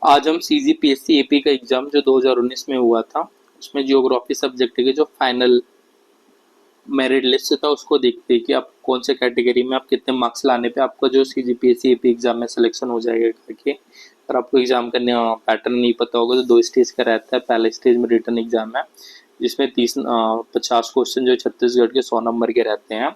आज हम CGPSC AP का एग्जाम जो 2019 में हुआ था, उसमें जियोग्राफी सब्जेक्ट के जो फाइनल मेरिट लिस्ट था उसको देखते हैं कि आप कौन से कैटेगरी में आप कितने मार्क्स लाने पे आपका जो सीजीपीएससी एपी एग्जाम में सिलेक्शन हो जाएगा करके। अगर आपको एग्जाम करने पैटर्न नहीं पता होगा तो दो स्टेज का रहता है। पहले स्टेज में रिटन एग्जाम है जिसमें 50 क्वेश्चन जो छत्तीसगढ़ के 100 नंबर के रहते हैं।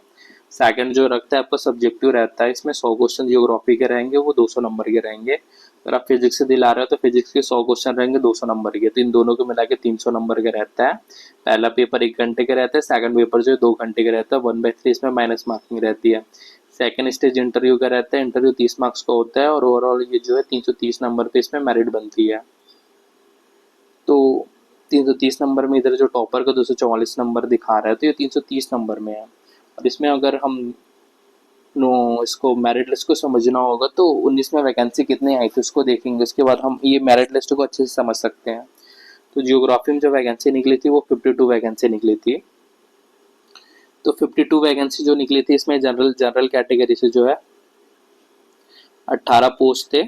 सेकंड जो रखता है आपका सब्जेक्टिव रहता है, इसमें 100 क्वेश्चन जियोग्राफी के रहेंगे, वो 200 नंबर के रहेंगे। अगर आप फिजिक्स से दिला रहे हो तो फिजिक्स के 100 क्वेश्चन रहेंगे 200 नंबर के, तो इन दोनों को मिला के 300 नंबर का रहता है। पहला पेपर 1 घंटे का रहता है, सेकंड पेपर जो है 2 घंटे का रहता है। 1/3 इसमें माइनस मार्किंग रहती है। सेकंड स्टेज इंटरव्यू का रहता है, इंटरव्यू 30 मार्क्स का होता है और ओवरऑल ये जो है 330 नंबर पे इसमें मेरिट बनती है। तो 330 नंबर में इधर जो टॉपर का 244 नंबर दिखा रहा है तो ये 330 नंबर में है। और इसमें अगर हम नो इसको मेरिट लिस्ट को समझना होगा तो 19 में वैकेंसी कितनी आई थी उसको देखेंगे, उसके बाद हम ये मेरिट लिस्ट को अच्छे से समझ सकते हैं। तो जियोग्राफी में जो वैकेंसी निकली थी वो 52 वैकेंसी निकली थी। तो 52 वैकेंसी जो निकली थी इसमें जनरल जनरल कैटेगरी से जो है 18 पोस्ट थे।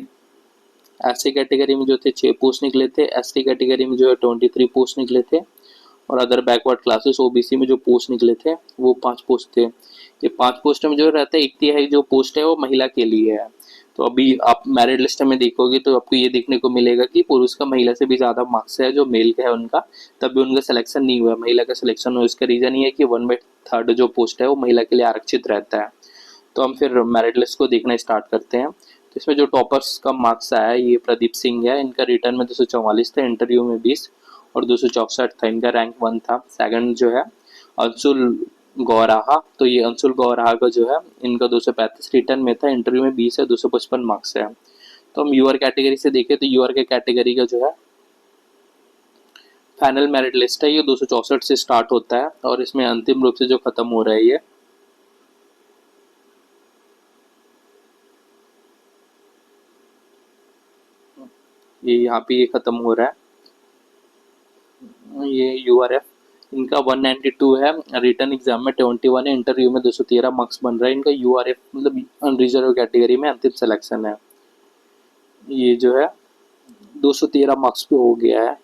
एससी कैटेगरी में जो थे 6 पोस्ट निकले थे। एसटी कैटेगरी में जो है 23 पोस्ट निकले थे। और अदर बैकवर्ड क्लासेस ओबीसी में जो पोस्ट निकले थे वो 5 पोस्ट थे। ये 5 पोस्ट में जो रहता है 1/3 जो पोस्ट है वो महिला के लिए है। तो अभी आप मैरिट लिस्ट में देखोगे तो आपको ये देखने को मिलेगा कि पुरुष का महिला से भी ज़्यादा मार्क्स है जो मेल का है उनका, तब भी उनका सिलेक्शन नहीं हुआ। महिला का सिलेक्शन हुआ, इसका रीज़न ये है कि 1/3 जो पोस्ट है वो महिला के लिए आरक्षित रहता है। तो हम फिर मेरिट लिस्ट को देखना स्टार्ट करते हैं। तो इसमें जो टॉपर्स का मार्क्स आया है ये प्रदीप सिंह है। इनका रिटर्न में 244 था, इंटरव्यू में 20 और 264 था। इनका रैंक 1 था। सेकंड जो है अंशुल गौराहा, तो ये अंशुल गौराहा का जो है इनका 235 रिटर्न में था, इंटरव्यू में 20 है, 255 मार्क्स है। तो हम यूआर कैटेगरी से देखें तो यूआर के कैटेगरी का जो है फाइनल मेरिट लिस्ट है ये 264 से स्टार्ट होता है और इसमें अंतिम रूप से जो खत्म हो रहा है ये यहाँ पे ये खत्म हो रहा है। ये यूआरएफ इनका 192 है, रिटर्न एग्जाम में 21 है, इंटरव्यू में 213 मार्क्स बन रहा है। इनका यूआरएफ मतलब अनरिजर्व कैटेगरी में अंतिम सिलेक्शन है। ये जो है 213 मार्क्स पे हो गया है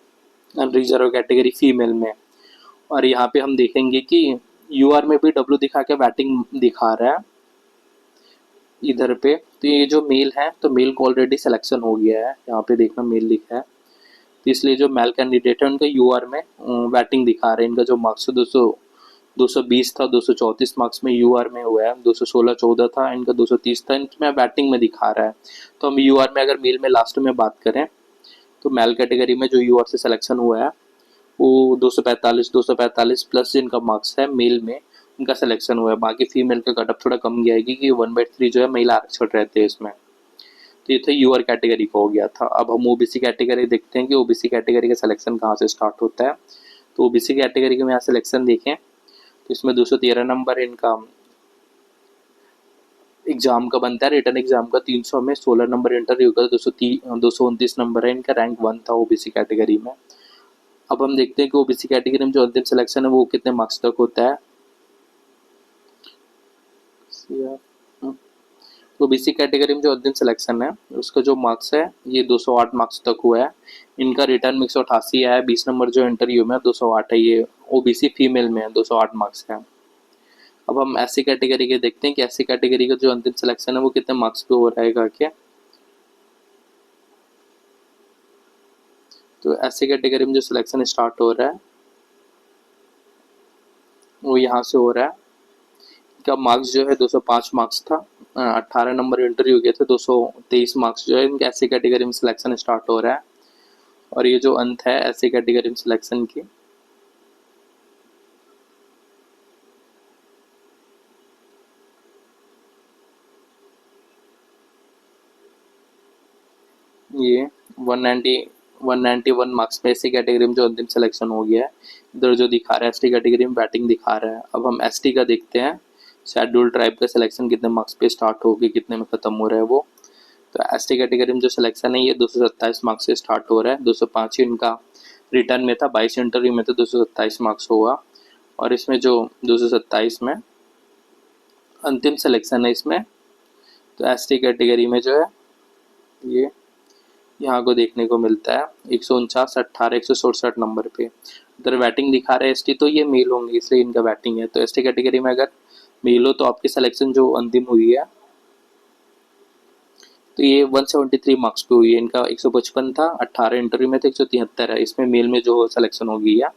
अनरिजर्व कैटेगरी फीमेल में। और यहाँ पे हम देखेंगे कि यूआर में भी डब्ल्यू दिखा के बैटिंग दिखा रहा है इधर पे। तो ये जो मेल है तो मेल को ऑलरेडी सिलेक्शन हो गया है, यहाँ पे देखना मेल लिखा है। तो इसलिए जो मेल कैंडिडेट है उनका यूआर में बैटिंग दिखा रहे हैं। इनका जो मार्क्स है 220 था, 234 मार्क्स में यूआर में हुआ है। 216 14 था, इनका 230 था, इनमें बैटिंग में दिखा रहा है। तो हम यूआर में अगर मेल में लास्ट में बात करें तो मेल कैटेगरी में जो यूआर से सिलेक्शन हुआ है वो 245 प्लस जिनका मार्क्स है मेल में उनका सिलेक्शन हुआ है। बाकी फीमेल का कटअप थोड़ा कम गया है क्योंकि 1/3 जो है महिला आरक्षण रहते हैं इसमें। तो ये तो यूआर कैटेगरी का हो गया था। अब हम ओबीसी कैटेगरी देखते हैं कि ओबीसी कैटेगरी का सिलेक्शन कहाँ से स्टार्ट होता है। तो ओबीसी कैटेगरी का यहाँ सिलेक्शन देखें तो इसमें 213 नंबर इनका एग्जाम का बनता है, रिटर्न एग्जाम का 300 में 16 नंबर इंटरव्यू का 229 नंबर है। इनका रैंक 1 था ओबीसी कैटेगरी में। अब हम देखते हैं कि ओबीसी कैटेगरी में जो अंतिम सिलेक्शन है वो कितने मार्क्स तक होता है। ओबीसी कैटेगरी में जो अंतिम सिलेक्शन है उसका जो मार्क्स है ये 208 मार्क्स तक हुआ है। इनका रिटर्न में 188 आया है। 20 नंबर जो इंटरव्यू में 208 है, ये ओबीसी फीमेल में है, 208 मार्क्स है। अब हम एससी कैटेगरी के देखते हैं कि एससी कैटेगरी का जो अंतिम सिलेक्शन है वो कितने मार्क्स पे हो रहेगा क्या। तो एससी कैटेगरी में जो सिलेक्शन स्टार्ट हो रहा है वो यहाँ से हो रहा है। इनका मार्क्स जो है 205 मार्क्स था। 18 नंबर इंटरव्यू के थे, 223 मार्क्स जो है इनके एससी कैटेगरी में सिलेक्शन स्टार्ट हो रहा है। और ये जो अंत है एससी कैटेगरी में सिलेक्शन की, ये 191 मार्क्स में एससी कैटेगरी में जो अंतिम सिलेक्शन हो गया है। इधर जो दिखा रहा है एसटी कैटेगरी में बैटिंग दिखा रहा है। अब हम एसटी का देखते हैं, शेड्यूल ट्राइब का सिलेक्शन कितने मार्क्स पे स्टार्ट होगी, कितने में खत्म हो रहा है वो। तो एसटी कैटेगरी में जो सिलेक्शन है ये 227 मार्क्स से स्टार्ट हो रहा है। 205 ही इनका रिटर्न में था, 22 इंटरव्यू में था, 227 मार्क्स हुआ। और इसमें जो 227 में अंतिम सिलेक्शन है इसमें, तो एसटी कैटेगरी में जो है ये यहाँ को देखने को मिलता है 149, 18, 167 नंबर पे। इधर वैटिंग दिखा रहा है एसटी, तो ये मेल होंगे इसलिए इनका वैटिंग है। तो एसटी कैटेगरी में अगर मेल हो तो आपकी सिलेक्शन जो अंतिम हुई है तो ये 173 मार्क्स पे हुई है। इनका 155 था, 18 इंटरव्यू में थे, 173 है। इसमें मेल में जो सिलेक्शन हो गई है।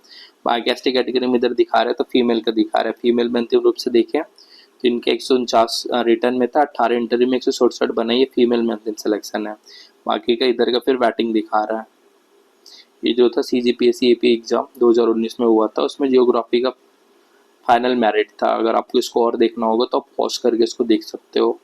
बाकी एसटी कैटेगरी में इधर दिखा रहा है तो फीमेल का दिखा रहा है। फीमेल में अंतिम रूप से देखें तो इनके 149 रिटर्न में था, 18 इंटरव्यू में 167 बना, ये फीमेल में अंतिम सिलेक्शन है। बाकी का इधर का फिर बैटिंग दिखा रहा है। ये जो था CGPSC AP एग्जाम 2019 में हुआ था, उसमें जियोग्राफी का फाइनल मेरिट था। अगर आपको स्कोर देखना होगा तो आप पॉज करके इसको देख सकते हो।